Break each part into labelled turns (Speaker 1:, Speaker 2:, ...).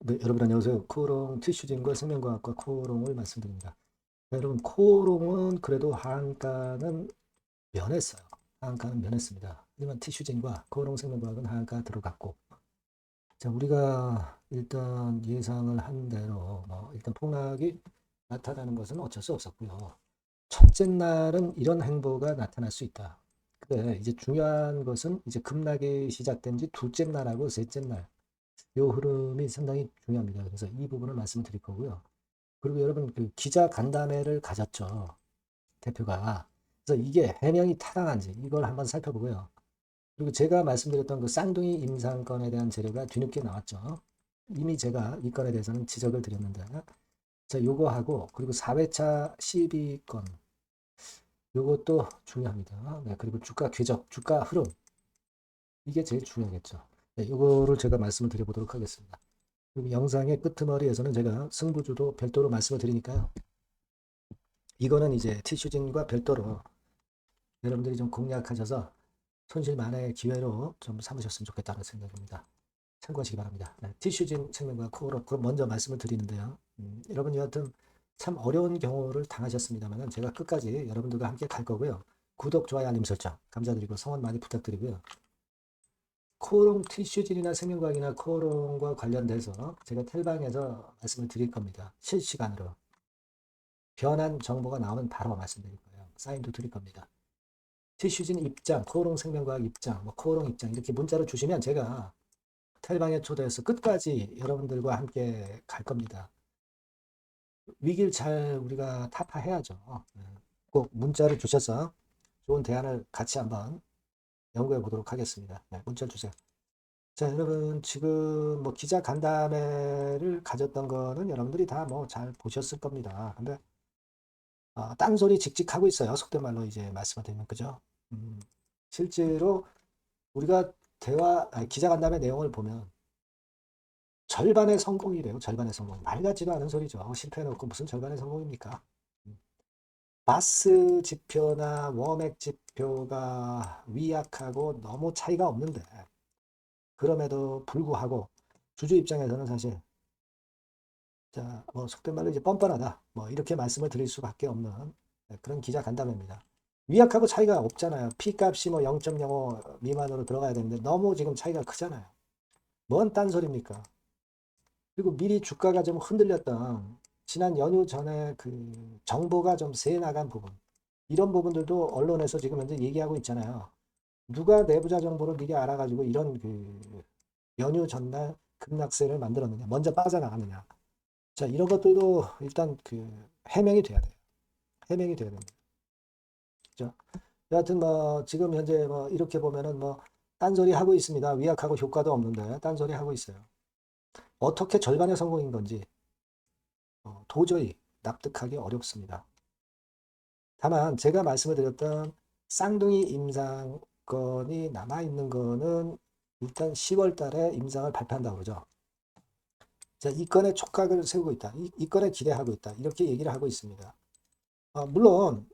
Speaker 1: 네, 여러분 안녕하세요. 코오롱 티슈진과 생명과학과 코오롱을 말씀드립니다. 네, 여러분 코오롱은 그래도 하한가는 면했어요. 하한가는 면했습니다. 하지만 티슈진과 코오롱 생명과학은 하한가 들어갔고, 자, 우리가 일단 예상을 한 대로 일단 폭락이 나타나는 것은 어쩔 수 없었고요. 첫째 날은 이런 행보가 나타날 수 있다. 근데 이제 중요한 것은 이제 급락이 시작된 지 둘째 날하고 셋째 날, 요 흐름이 상당히 중요합니다. 그래서 이 부분을 말씀을 드릴 거고요. 그리고 여러분 그 기자 간담회를 가졌죠. 대표가. 그래서 이게 해명이 타당한지 이걸 한번 살펴보고요. 그리고 제가 말씀드렸던 그 쌍둥이 임상건에 대한 재료가 뒤늦게 나왔죠. 이미 제가 이 건에 대해서는 지적을 드렸는데, 자, 요거하고 그리고 4회차 12건 요것도 중요합니다. 네, 그리고 주가 궤적, 주가 흐름 이게 제일 중요하겠죠. 네, 요거를 제가 말씀을 드려보도록 하겠습니다. 그리고 영상의 끄트머리에서는 제가 승부주도 별도로 말씀을 드리니까요. 이거는 이제 티슈진과 별도로 여러분들이 좀 공략하셔서 손실 만회의 기회로 좀 삼으셨으면 좋겠다는 생각입니다. 참고하시기 바랍니다. 네, 티슈진 생명과 코어로 먼저 말씀을 드리는데요. 여러분 여하튼 참 어려운 경우를 당하셨습니다만 제가 끝까지 여러분들과 함께 갈 거고요. 구독, 좋아요, 알림 설정 감사드리고 성원 많이 부탁드리고요. 코오롱 티슈진이나 생명과학이나 코오롱과 관련돼서 제가 텔방에서 말씀을 드릴 겁니다. 실시간으로. 변한 정보가 나오면 바로 말씀드릴 거예요. 사인도 드릴 겁니다. 티슈진 입장, 코오롱 생명과학 입장, 코오롱 입장 이렇게 문자로 주시면 제가 텔방에 초대해서 끝까지 여러분들과 함께 갈 겁니다. 위기를 잘 우리가 타파해야죠. 꼭 문자를 주셔서 좋은 대안을 같이 한번 연구해 보도록 하겠습니다. 네, 문자 주세요. 자, 여러분 지금 기자 간담회를 가졌던 거는 여러분들이 다 잘 보셨을 겁니다. 근데 딴소리 직직하고 있어요. 속된 말로 이제 말씀을 드리면 그죠? 음, 실제로 우리가 기자간담회 내용을 보면 절반의 성공이래요. 절반의 성공. 말 같지도 않은 소리죠. 실패해놓고 무슨 절반의 성공입니까? 음, 바스 지표나 워맥 지표가 위약하고 너무 차이가 없는데 그럼에도 불구하고 주주 입장에서는 사실 자, 속된 말로 이제 뻔뻔하다. 이렇게 말씀을 드릴 수밖에 없는 그런 기자 간담회입니다. 위약하고 차이가 없잖아요. P값이 0.05 미만으로 들어가야 되는데 너무 지금 차이가 크잖아요. 뭔 딴소리입니까? 그리고 미리 주가가 좀 흔들렸던 지난 연휴 전에 그 정보가 좀 새 나간 부분. 이런 부분들도 언론에서 지금 현재 얘기하고 있잖아요. 누가 내부자 정보를 미리 알아가지고 이런 그 연휴 전날 급락세를 만들었느냐. 먼저 빠져나갔느냐. 자, 이런 것들도 일단 그 해명이 돼야 돼요. 해명이 돼야 됩니다. 그죠? 여하튼 지금 현재 이렇게 보면은 딴소리 하고 있습니다. 위약하고 효과도 없는데 딴소리 하고 있어요. 어떻게 절반의 성공인 건지 도저히 납득하기 어렵습니다. 다만 제가 말씀을 드렸던 쌍둥이 임상건이 남아있는 거는 일단 10월 달에 임상을 발표한다고 그러죠. 자, 이 건에 촉각을 세우고 있다. 이 건에 기대하고 있다. 이렇게 얘기를 하고 있습니다. 물론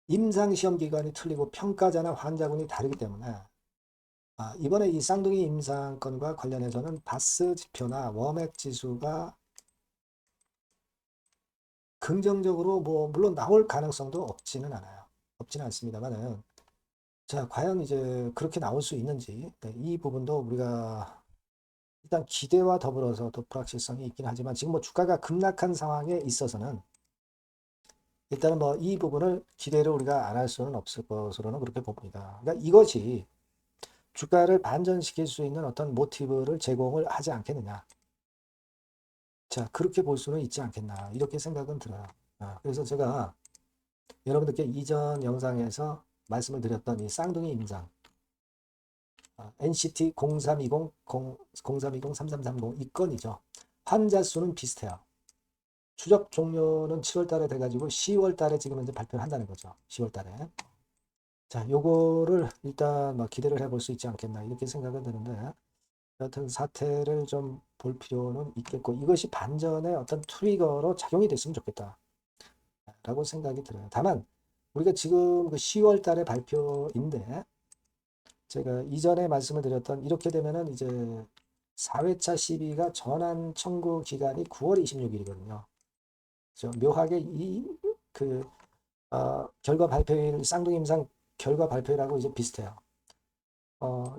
Speaker 1: 임상시험 기간이 틀리고 평가자나 환자군이 다르기 때문에 이번에 이 쌍둥이 임상건과 관련해서는 바스 지표나 워맥 지수가 긍정적으로 물론 나올 가능성도 없지는 않아요. 없지는 않습니다만은 자, 과연 이제 그렇게 나올 수 있는지 네, 이 부분도 우리가 일단 기대와 더불어서 또 불확실성이 있긴 하지만 지금 주가가 급락한 상황에 있어서는 일단은 이 부분을 기대를 우리가 안 할 수는 없을 것으로는 그렇게 봅니다. 그러니까 이것이 주가를 반전시킬 수 있는 어떤 모티브를 제공을 하지 않겠느냐. 자, 그렇게 볼 수는 있지 않겠나. 이렇게 생각은 들어요. 그래서 제가 여러분들께 이전 영상에서 말씀을 드렸던 이 쌍둥이 임상, NCT 0320, 0320, 3330 이 건이죠. 환자 수는 비슷해요. 추적 종료는 7월 달에 돼가지고 10월 달에 지금 현재 발표를 한다는 거죠. 10월 달에. 자, 요거를 일단 기대를 해볼 수 있지 않겠나. 이렇게 생각은 드는데, 여하튼 사태를 좀 볼 필요는 있겠고, 이것이 반전의 어떤 트리거로 작용이 됐으면 좋겠다. 라고 생각이 들어요. 다만, 우리가 지금 그 10월 달에 발표인데, 제가 이전에 말씀을 드렸던 이렇게 되면은 이제 4회차 시비가 전환 청구 기간이 9월 26일이거든요. 묘하게 결과 발표일, 쌍둥이 임상 결과 발표일하고 이제 비슷해요.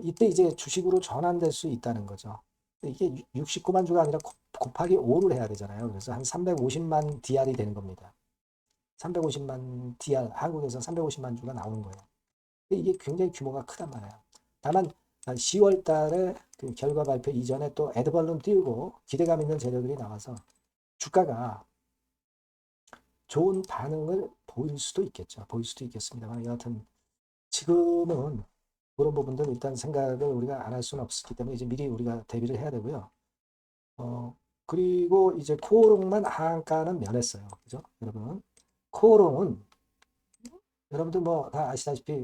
Speaker 1: 이때 이제 주식으로 전환될 수 있다는 거죠. 이게 69만 주가 아니라 곱하기 5를 해야 되잖아요. 그래서 한 350만 DR이 되는 겁니다. 350만 DR, 한국에서 350만 주가 나오는 거예요. 이게 굉장히 규모가 크단 말이에요. 다만 10월 달에 그 결과 발표 이전에 또 애드벌룬 띄우고 기대감 있는 재료들이 나와서 주가가 좋은 반응을 보일 수도 있겠죠. 보일 수도 있겠습니다만 여하튼 지금은 그런 부분들 일단 생각을 우리가 안 할 수는 없기 때문에 이제 미리 우리가 대비를 해야 되고요. 그리고 이제 코오롱만 하한가는 면했어요. 그죠? 여러분. 코오롱은 여러분들 뭐 다 아시다시피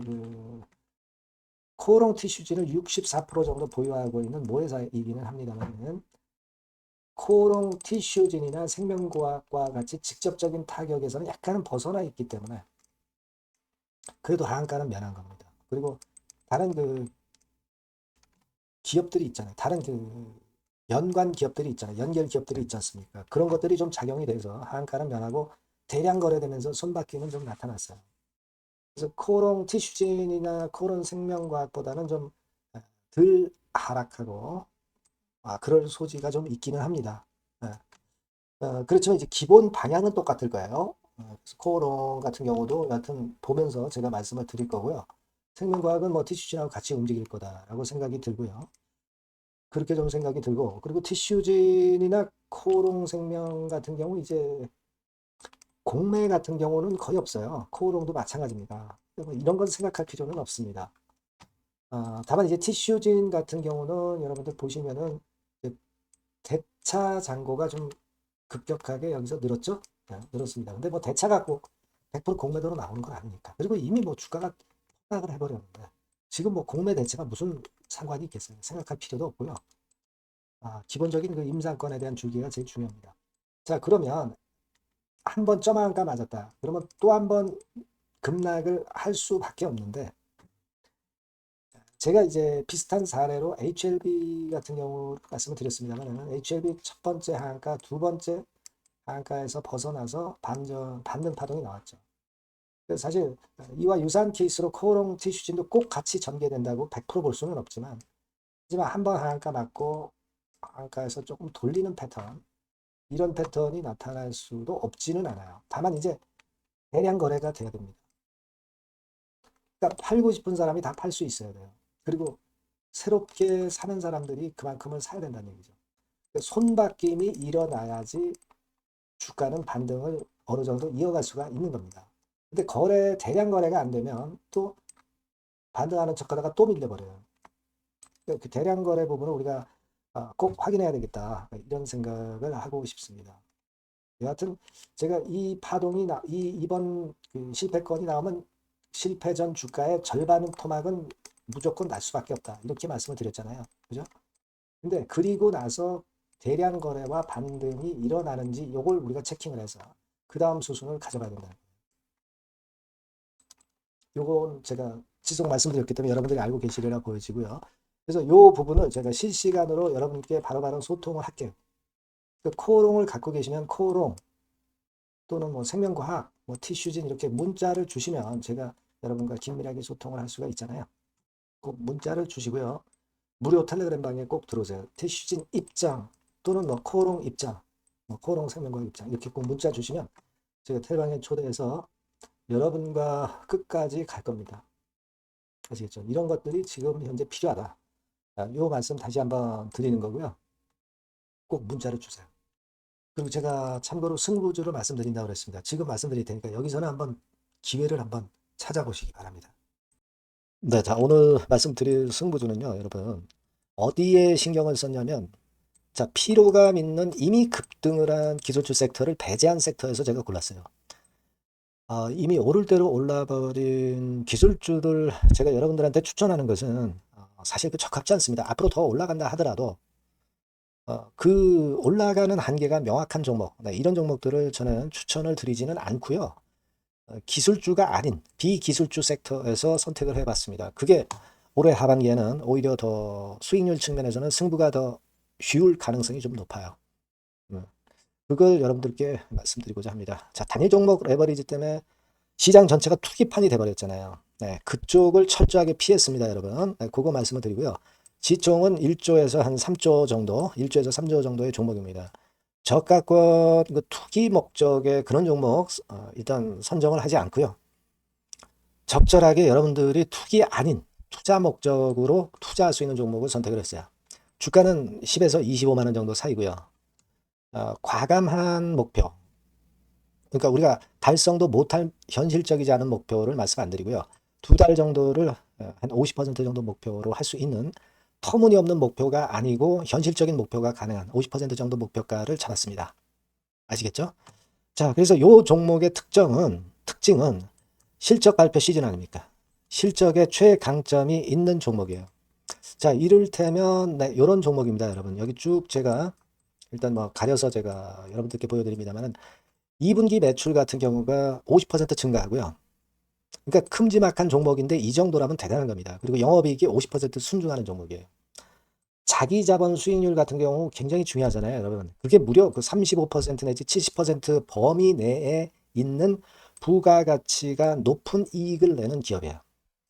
Speaker 1: 코오롱 티슈진을 64% 정도 보유하고 있는 모회사이기는 합니다만 코오롱 티슈진이나 생명과학과 같이 직접적인 타격에서는 약간은 벗어나 있기 때문에 그래도 하한가는 면한 겁니다. 그리고 다른 기업들이 있잖아요. 다른 연관 기업들이 있잖아요. 연결 기업들이 있지 않습니까? 그런 것들이 좀 작용이 돼서 하한가는 면하고 대량 거래되면서 손바뀜은 좀 나타났어요. 그래서 코오롱 티슈진이나 코오롱 생명과학보다는 좀 덜 하락하고 그럴 소지가 좀 있기는 합니다. 그렇지만 이제 기본 방향은 똑같을 거예요. 그래서 코오롱 같은 경우도 여하튼 보면서 제가 말씀을 드릴 거고요. 생명과학은 뭐 티슈진하고 같이 움직일 거다라고 생각이 들고요. 그렇게 좀 생각이 들고 그리고 티슈진이나 코오롱 생명 같은 경우 이제 공매 같은 경우는 거의 없어요. 코오롱도 마찬가지입니다. 뭐 이런 건 생각할 필요는 없습니다. 다만 이제 티슈진 같은 경우는 여러분들 보시면은 대차 잔고가 좀 급격하게 여기서 늘었죠? 네, 늘었습니다. 근데 뭐 대차가 꼭 100% 공매도로 나오는 건 아니니까. 그리고 이미 뭐 주가가 폭락을 해버렸는데 지금 뭐 공매 대차가 무슨 상관이 있겠어요? 생각할 필요도 없고요. 기본적인 그 임상권에 대한 줄기가 제일 중요합니다. 자, 그러면 한 번 점한가 맞았다. 그러면 또 한 번 급락을 할 수밖에 없는데 제가 이제 비슷한 사례로 HLB 같은 경우 말씀을 드렸습니다만 HLB 첫 번째 하한가, 두 번째 하한가에서 벗어나서 반등 파동이 나왔죠. 그래서 사실 이와 유사한 케이스로 코오롱 티슈진도 꼭 같이 전개된다고 100%볼 수는 없지만 하지만 한 번 하한가 맞고 하한가에서 조금 돌리는 패턴 이런 패턴이 나타날 수도 없지는 않아요. 다만 이제 대량 거래가 돼야 됩니다. 그러니까 팔고 싶은 사람이 다 팔 수 있어야 돼요. 그리고 새롭게 사는 사람들이 그만큼을 사야 된다는 얘기죠. 손바뀜이 일어나야지 주가는 반등을 어느 정도 이어갈 수가 있는 겁니다. 근데 대량 거래가 안 되면 또 반등하는 척하다가 또 밀려버려요. 그 대량 거래 부분을 우리가 꼭 확인해야 되겠다. 이런 생각을 하고 싶습니다. 여하튼 제가 이 파동이 이번 실패건이 나오면 실패 전 주가의 절반 토막은 무조건 날 수밖에 없다. 이렇게 말씀을 드렸잖아요. 그죠? 근데 그리고 나서 대량 거래와 반등이 일어나는지 이걸 우리가 체킹을 해서 그 다음 수순을 가져가야 된다. 요건 제가 지속 말씀드렸기 때문에 여러분들이 알고 계시리라 보여지고요. 그래서 이 부분을 제가 실시간으로 여러분께 바로바로 소통을 할게요. 그 코오롱을 갖고 계시면 코오롱 또는 뭐 생명과학, 뭐 티슈진 이렇게 문자를 주시면 제가 여러분과 긴밀하게 소통을 할 수가 있잖아요. 꼭 문자를 주시고요. 무료 텔레그램 방에 꼭 들어오세요. 티슈진 입장 또는 뭐 코오롱 입장, 뭐 코오롱 생명과학 입장 이렇게 꼭 문자 주시면 제가 텔방에 초대해서 여러분과 끝까지 갈 겁니다. 아시겠죠? 이런 것들이 지금 현재 필요하다. 이 말씀 다시 한번 드리는 거고요. 꼭 문자를 주세요. 그리고 제가 참고로 승부주를 말씀드린다고 그랬습니다. 지금 말씀드릴 테니까 여기서는 한번 기회를 한번 찾아보시기 바랍니다. 네, 자, 오늘 말씀드릴 승부주는요, 여러분. 어디에 신경을 썼냐면, 자, 피로감 있는 이미 급등을 한 기술주 섹터를 배제한 섹터에서 제가 골랐어요. 이미 오를 대로 올라버린 기술주를 제가 여러분들한테 추천하는 것은 사실 적합지 않습니다. 앞으로 더 올라간다 하더라도 그 올라가는 한계가 명확한 종목, 네, 이런 종목들을 저는 추천을 드리지는 않고요. 기술주가 아닌 비기술주 섹터에서 선택을 해봤습니다. 그게 올해 하반기에는 오히려 더 수익률 측면에서는 승부가 더 쉬울 가능성이 좀 높아요. 그걸 여러분들께 말씀드리고자 합니다. 자, 단일 종목 레버리지 때문에 시장 전체가 투기판이 돼버렸잖아요. 네, 그쪽을 철저하게 피했습니다, 여러분. 네, 그거 말씀을 드리고요. 지총은 1조에서 한 3조 정도, 1조에서 3조 정도의 종목입니다. 저가권 그 투기 목적의 그런 종목 일단 선정을 하지 않고요. 적절하게 여러분들이 투기 아닌 투자 목적으로 투자할 수 있는 종목을 선택을 했어요. 주가는 10에서 25만 원 정도 사이고요. 과감한 목표, 그러니까 우리가 달성도 못할 현실적이지 않은 목표를 말씀 안 드리고요. 2달 정도를 한 50% 정도 목표로 할 수 있는 터무니없는 목표가 아니고 현실적인 목표가 가능한 50% 정도 목표가를 잡았습니다. 아시겠죠? 자, 그래서 요 종목의 특징은 실적 발표 시즌 아닙니까? 실적의 최강점이 있는 종목이에요. 자, 이를테면 네, 이런 종목입니다, 여러분. 여기 쭉 제가 일단 뭐 가려서 제가 여러분들께 보여드립니다만은 2분기 매출 같은 경우가 50% 증가하고요. 그러니까 큼지막한 종목인데 이 정도라면 대단한 겁니다. 그리고 영업이익이 50% 순증하는 종목이에요. 자기 자본 수익률 같은 경우 굉장히 중요하잖아요, 여러분. 그게 무려 그 35% 내지 70% 범위 내에 있는 부가가치가 높은 이익을 내는 기업이에요.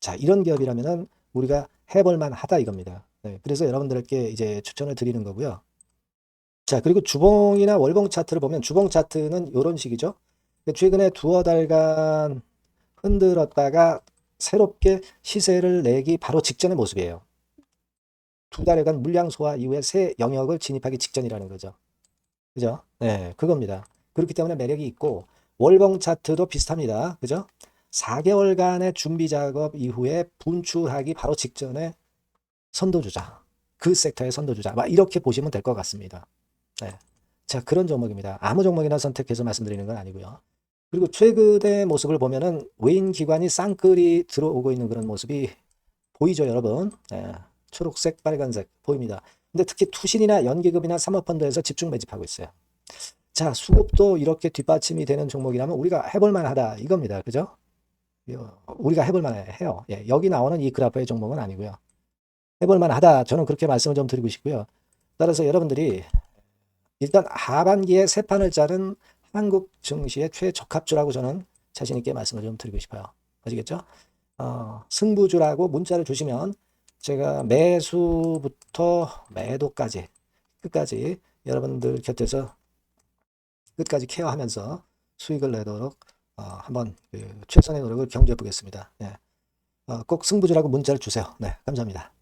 Speaker 1: 자, 이런 기업이라면은 우리가 해볼 만하다 이겁니다. 네, 그래서 여러분들께 이제 추천을 드리는 거고요. 자, 그리고 주봉이나 월봉 차트를 보면 주봉 차트는 이런 식이죠. 최근에 두어 달간 흔들었다가 새롭게 시세를 내기 바로 직전의 모습이에요. 2달여간 물량 소화 이후에 새 영역을 진입하기 직전이라는 거죠. 그죠? 네, 그겁니다. 그렇기 때문에 매력이 있고 월봉 차트도 비슷합니다. 그죠? 4개월간의 준비 작업 이후에 분출하기 바로 직전에 선도주자. 그 섹터의 선도주자. 막 이렇게 보시면 될 것 같습니다. 네. 자, 그런 종목입니다. 아무 종목이나 선택해서 말씀드리는 건 아니고요. 그리고 최근의 모습을 보면은 외인 기관이 쌍끌이 들어오고 있는 그런 모습이 보이죠, 여러분? 네. 초록색, 빨간색 보입니다. 근데 특히 투신이나 연기금이나 사모펀드에서 집중 매집하고 있어요. 자, 수급도 이렇게 뒷받침이 되는 종목이라면 우리가 해볼 만하다 이겁니다. 그죠? 우리가 해볼 만해요. 예, 여기 나오는 이 그래프의 종목은 아니고요. 해볼 만하다. 저는 그렇게 말씀을 좀 드리고 싶고요. 따라서 여러분들이 일단 하반기에 새 판을 짜는 한국 증시의 최적합주라고 저는 자신 있게 말씀을 좀 드리고 싶어요. 아시겠죠? 승부주라고 문자를 주시면 제가 매수부터 매도까지 끝까지 여러분들 곁에서 끝까지 케어하면서 수익을 내도록 한번 최선의 노력을 경주해 보겠습니다. 네. 꼭 승부주라고 문자를 주세요. 네, 감사합니다.